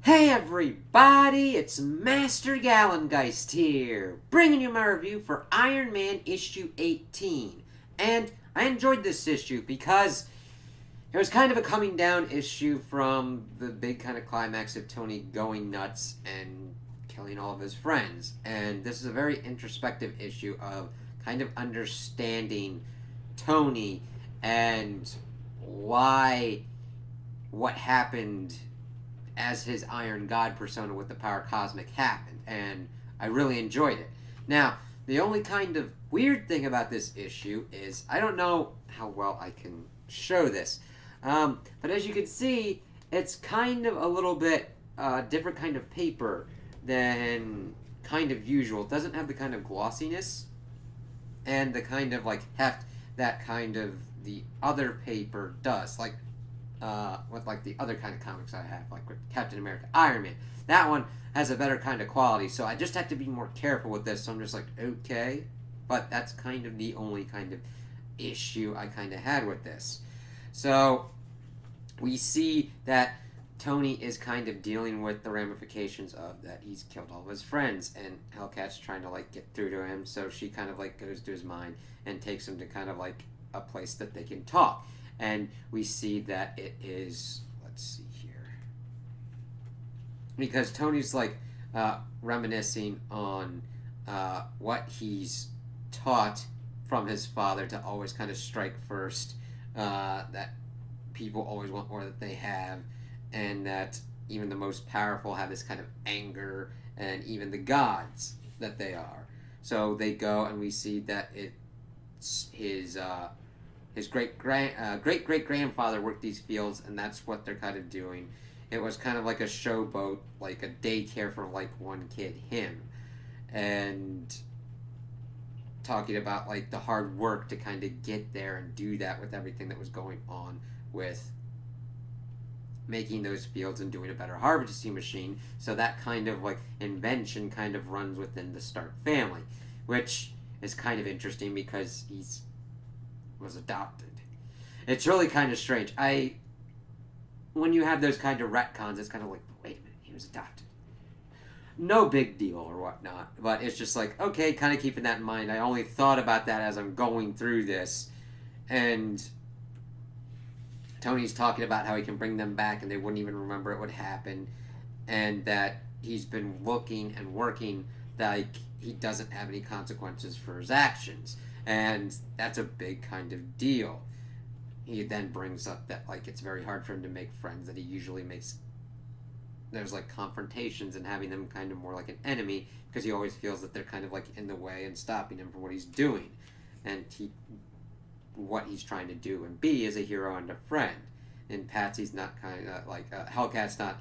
Hey everybody, it's Master Gallengeist here, bringing you my review for Iron Man issue 18. And I enjoyed this issue because it was kind of a coming down issue from the big kind of climax of Tony going nuts and killing all of his friends. And this is a very introspective issue of kind of understanding Tony and why what happened as his Iron God persona with the power cosmic happened, and I really enjoyed it. Now, the only kind of weird thing about this issue is I don't know how well I can show this, but as you can see, it's kind of a little bit different kind of paper than kind of usual. It doesn't have the kind of glossiness and the kind of like heft that kind of the other paper does. With like the other kind of comics I have, like with Captain America, Iron Man. That one has a better kind of quality, so I just have to be more careful with this. So I'm just like, okay, but that's kind of the only kind of issue I kind of had with this. So we see that Tony is kind of dealing with the ramifications of that he's killed all of his friends, and Hellcat's trying to like get through to him. So she kind of like goes to his mind and takes him to kind of like a place that they can talk. And we see that it is, let's see here, because Tony's like reminiscing on what he's taught from his father to always kind of strike first, that people always want more than they have, and that even the most powerful have this kind of anger, and even the gods that they are. So they go, and we see that it's his great great grandfather worked these fields, and that's what they're kind of doing. It was kind of like a showboat, like a daycare for like one kid, him, and talking about like the hard work to kind of get there and do that with everything that was going on with making those fields and doing a better harvesting machine. So that kind of like invention kind of runs within the Stark family, which is kind of interesting because he's was adopted. It's really kind of strange. When you have those kind of retcons, it's kind of like, wait a minute, he was adopted. No big deal or whatnot, but it's just like, okay, kind of keeping that in mind. I only thought about that as I'm going through this, and Tony's talking about how he can bring them back and they wouldn't even remember it would happen, and that he's been looking and working like he doesn't have any consequences for his actions, and that's a big kind of deal. He then brings up that like it's very hard for him to make friends, that he usually makes there's like confrontations and having them kind of more like an enemy because he always feels that they're kind of like in the way and stopping him from what he's doing, and what he's trying to do and be is a hero and a friend. And Patsy's not kind of like Hellcat's not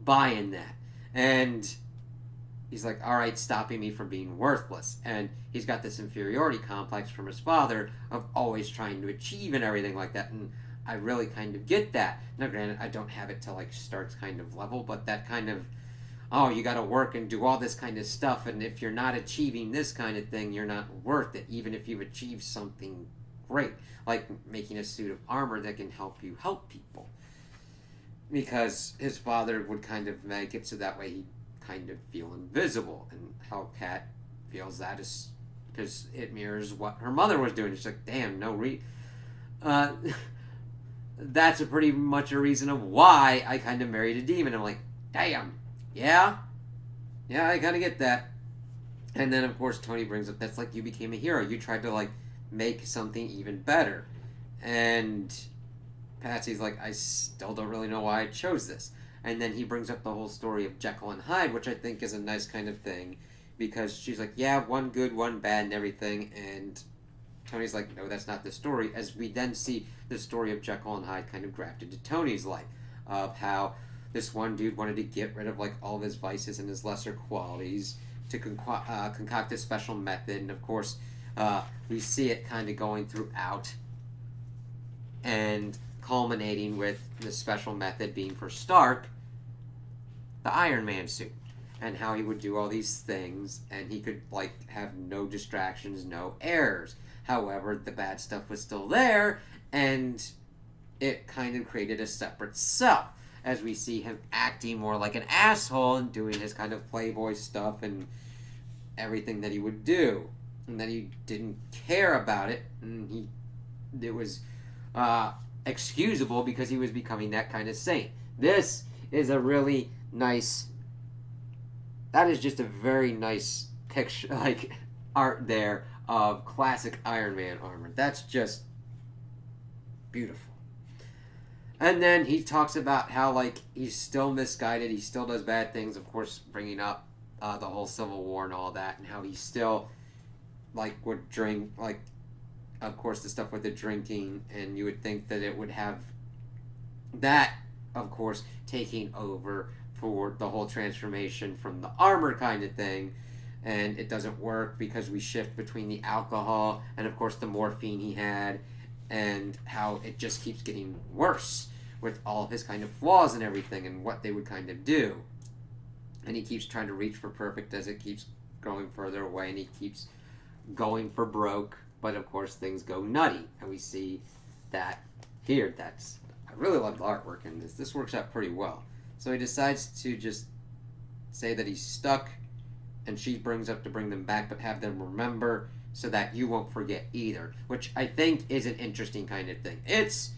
buying that, and he's like, all right, stopping me from being worthless. And he's got this inferiority complex from his father of always trying to achieve and everything like that. And I really kind of get that. Now, granted, I don't have it to like Stark's kind of level, but that kind of, oh, you got to work and do all this kind of stuff. And if you're not achieving this kind of thing, you're not worth it, even if you've achieved something great, like making a suit of armor that can help you help people. Because his father would kind of make it so that way he kind of feel invisible, and Hellcat feels that is because it mirrors what her mother was doing. She's like, damn, uh, that's a pretty much a reason of why I kind of married a demon. I'm like, damn, yeah, I kind of get that. And then of course Tony brings up that's like you became a hero. You tried to like make something even better, and Patsy's like, I still don't really know why I chose this. And then he brings up the whole story of Jekyll and Hyde, which I think is a nice kind of thing, because she's like, yeah, one good, one bad, and everything. And Tony's like, no, that's not the story. As we then see the story of Jekyll and Hyde kind of grafted to Tony's life, of how this one dude wanted to get rid of like all of his vices and his lesser qualities to concoct a special method. And of course, we see it kind of going throughout, and culminating with the special method being for Stark, the Iron Man suit, and how he would do all these things, and he could like have no distractions, no errors. However, the bad stuff was still there, and it kind of created a separate self. as we see him acting more like an asshole and doing his kind of playboy stuff and everything that he would do, and that he didn't care about it, and it was excusable because he was becoming that kind of saint. This is a really nice. That is just a very nice picture, like art there of classic Iron Man armor. That's just beautiful. And then he talks about how, like, he's still misguided, he still does bad things, of course, bringing up the whole Civil War and all that, and how he still, like, would drink, like, of course, the stuff with the drinking, and you would think that it would have that, of course, taking over for the whole transformation from the armor kind of thing, and it doesn't work because we shift between the alcohol and, of course, the morphine he had, and how it just keeps getting worse with all of his kind of flaws and everything and what they would kind of do. And he keeps trying to reach for perfect as it keeps going further away, and he keeps going for broke, but of course things go nutty, and we see that here. I really love the artwork in this. This works out pretty well. So he decides to just say that he's stuck, and she brings up to bring them back, but have them remember so that you won't forget either, which I think is an interesting kind of thing. It's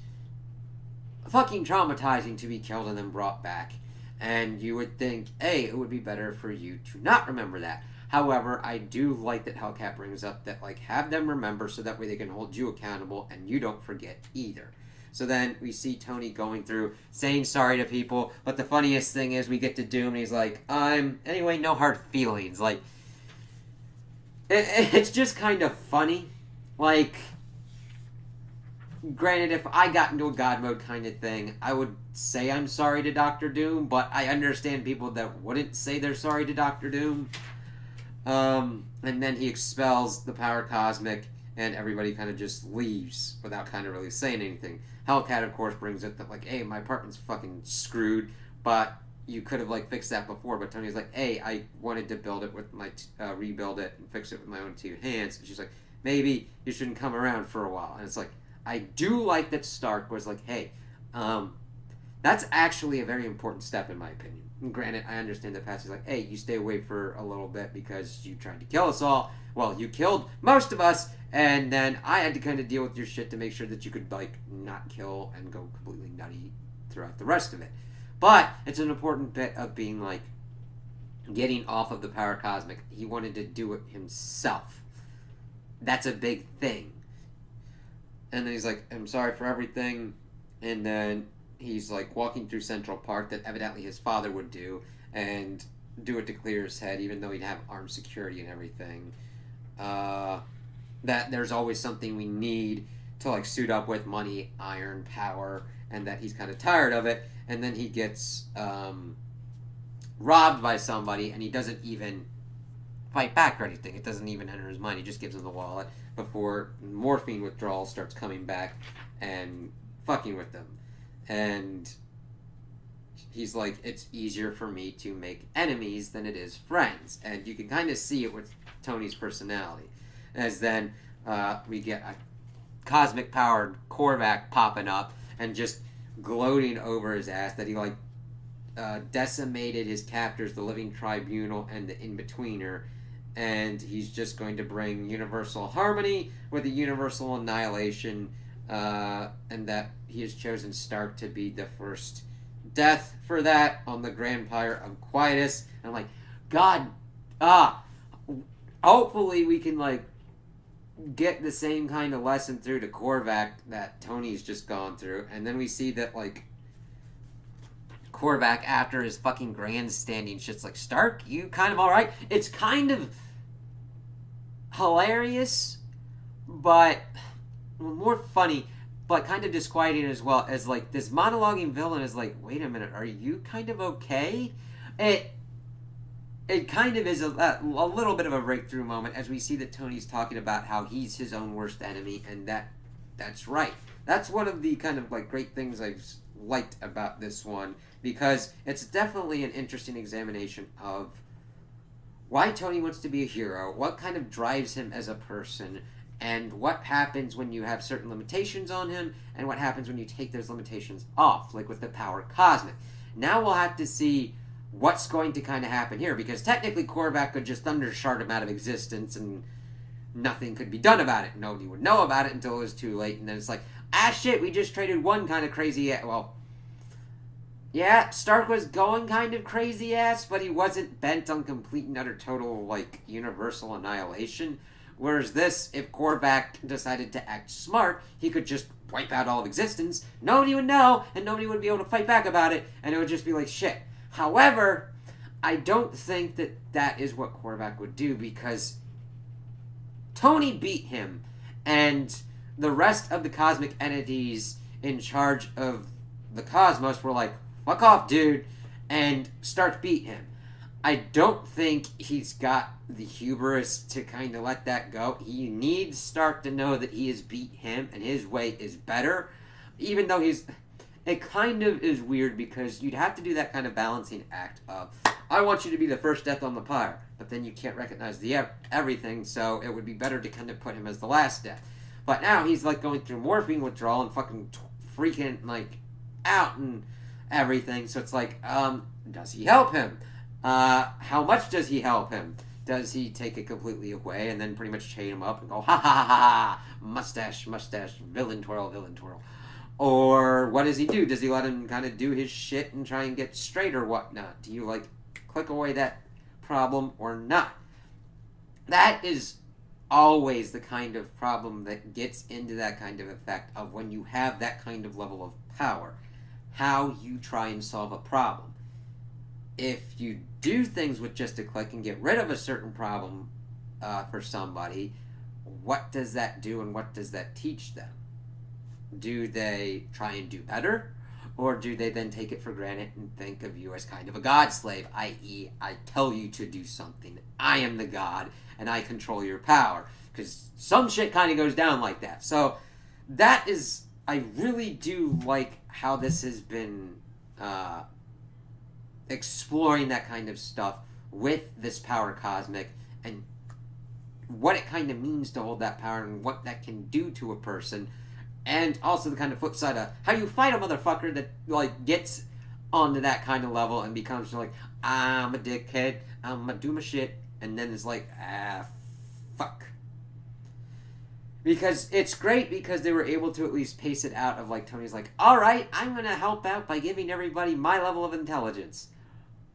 fucking traumatizing to be killed and then brought back, and you would think, hey, it would be better for you to not remember that. However, I do like that Hellcat brings up that, like, have them remember so that way they can hold you accountable and you don't forget either. So then we see Tony going through, saying sorry to people, but the funniest thing is we get to Doom and he's like, anyway, no hard feelings. Like, it's just kind of funny. Like, granted, if I got into a God mode kind of thing, I would say I'm sorry to Doctor Doom, but I understand people that wouldn't say they're sorry to Doctor Doom. And then he expels the power cosmic, and everybody kind of just leaves without kind of really saying anything. Hellcat, of course, brings it that, like, hey, my apartment's fucking screwed, but you could have, like, fixed that before. But Tony's like, hey, I wanted to build it with my, rebuild it and fix it with my own two hands. And she's like, maybe you shouldn't come around for a while. And it's like, I do like that Stark was like, hey, that's actually a very important step in my opinion. And granted, I understand that Patsy's like, hey, you stay away for a little bit because you tried to kill us all. Well, you killed most of us, and then I had to kind of deal with your shit to make sure that you could, like, not kill and go completely nutty throughout the rest of it. But it's an important bit of being, like, getting off of the power cosmic. He wanted to do it himself. That's a big thing. And then he's like, I'm sorry for everything. And then he's, like, walking through Central Park that evidently his father would do, and do it to clear his head, even though he'd have armed security and everything. That there's always something we need to, like, suit up with: money, iron, power, and that he's kind of tired of it. And then he gets robbed by somebody, and he doesn't even fight back or anything. It doesn't even enter his mind. He just gives him the wallet before morphine withdrawal starts coming back and fucking with them. And he's like, it's easier for me to make enemies than it is friends. And you can kind of see it with Tony's personality. As then we get a cosmic-powered Korvac popping up and just gloating over his ass that he, like, decimated his captors, the Living Tribunal and the In-Betweener, and he's just going to bring universal harmony with a universal annihilation, and that he has chosen Stark to be the first death for that on the Grand Pyre of Quietus. And I'm like, God, hopefully we can, like, get the same kind of lesson through to Korvac that Tony's just gone through. And then we see that, like, Korvac, after his fucking grandstanding shit's like, Stark, you kind of alright? It's kind of hilarious, but more funny, but kind of disquieting as well, as, like, this monologuing villain is like, wait a minute, are you kind of okay? It kind of is a little bit of a breakthrough moment as we see that Tony's talking about how he's his own worst enemy, and that's right. That's one of the kind of, like, great things I've liked about this one, because it's definitely an interesting examination of why Tony wants to be a hero, what kind of drives him as a person, and what happens when you have certain limitations on him, and what happens when you take those limitations off, like with the power cosmic. Now we'll have to see what's going to kind of happen here, because technically Korvac could just Thundershard him out of existence and nothing could be done about it. Nobody would know about it until it was too late, and then it's like, ah shit, we just traded one kind of crazy well, yeah, Stark was going kind of crazy ass, but he wasn't bent on complete and utter total, like, universal annihilation. Whereas this, if Korvac decided to act smart, he could just wipe out all of existence, nobody would know, and nobody would be able to fight back about it, and it would just be like, shit. However, I don't think that that is what Korvac would do, because Tony beat him, and the rest of the cosmic entities in charge of the cosmos were like, fuck off, dude, and Stark beat him. I don't think he's got the hubris to kind of let that go. He needs Stark to know that he has beat him and his way is better, even though he's... It kind of is weird because you'd have to do that kind of balancing act of, I want you to be the first death on the pyre, but then you can't recognize the everything, so it would be better to kind of put him as the last death. But now he's like going through morphine withdrawal and fucking freaking like out and everything, so it's like, does he help him? How much does he help him? Does he take it completely away and then pretty much chain him up and go, ha ha ha ha, mustache, mustache, villain twirl, villain twirl? Or what does he do? Does he let him kind of do his shit and try and get straight or whatnot? Do you, like, click away that problem or not? That is always the kind of problem that gets into that kind of effect of when you have that kind of level of power. How you try and solve a problem. If you do things with just a click and get rid of a certain problem for somebody, what does that do and what does that teach them? Do they try and do better? Or do they then take it for granted and think of you as kind of a god slave, i.e., I tell you to do something, I am the god, and I control your power? Because some shit kind of goes down like that. So that is, I really do like how this has been exploring that kind of stuff with this power cosmic and what it kind of means to hold that power and what that can do to a person. And also the kind of flip side of how you fight a motherfucker that, like, gets onto that kind of level and becomes like, I'm a dickhead, I'm gonna do my shit, and then it's like, fuck. Because it's great because they were able to at least pace it out of, like, Tony's like, alright, I'm gonna help out by giving everybody my level of intelligence.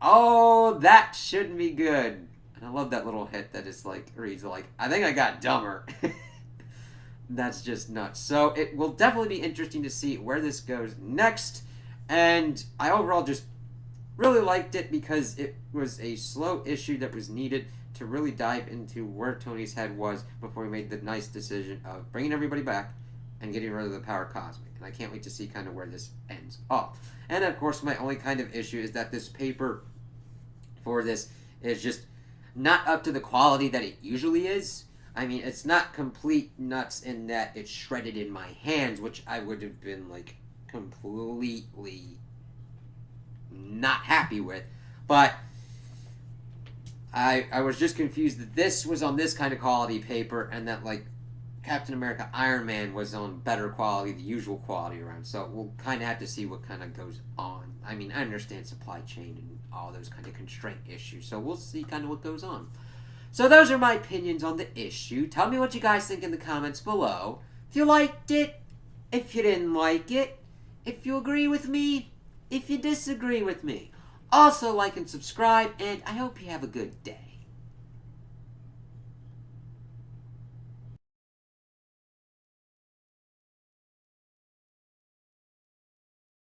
Oh, that shouldn't be good. And I love that little hit that is like, reads like, I think I got dumber. That's just nuts. So it will definitely be interesting to see where this goes next. And I overall just really liked it because it was a slow issue that was needed to really dive into where Tony's head was before he made the nice decision of bringing everybody back and getting rid of the power cosmic. And I can't wait to see kind of where this ends up. And of course, my only kind of issue is that this paper for this is just not up to the quality that it usually is. I mean, it's not complete nuts in that it's shredded in my hands, which I would have been, like, completely not happy with. But I was just confused that this was on this kind of quality paper and that, like, Captain America Iron Man was on better quality, the usual quality around. So we'll kind of have to see what kind of goes on. I mean, I understand supply chain and all those kind of constraint issues. So we'll see kind of what goes on. So those are my opinions on the issue. Tell me what you guys think in the comments below. If you liked it, if you didn't like it, if you agree with me, if you disagree with me. Also like and subscribe, and I hope you have a good day.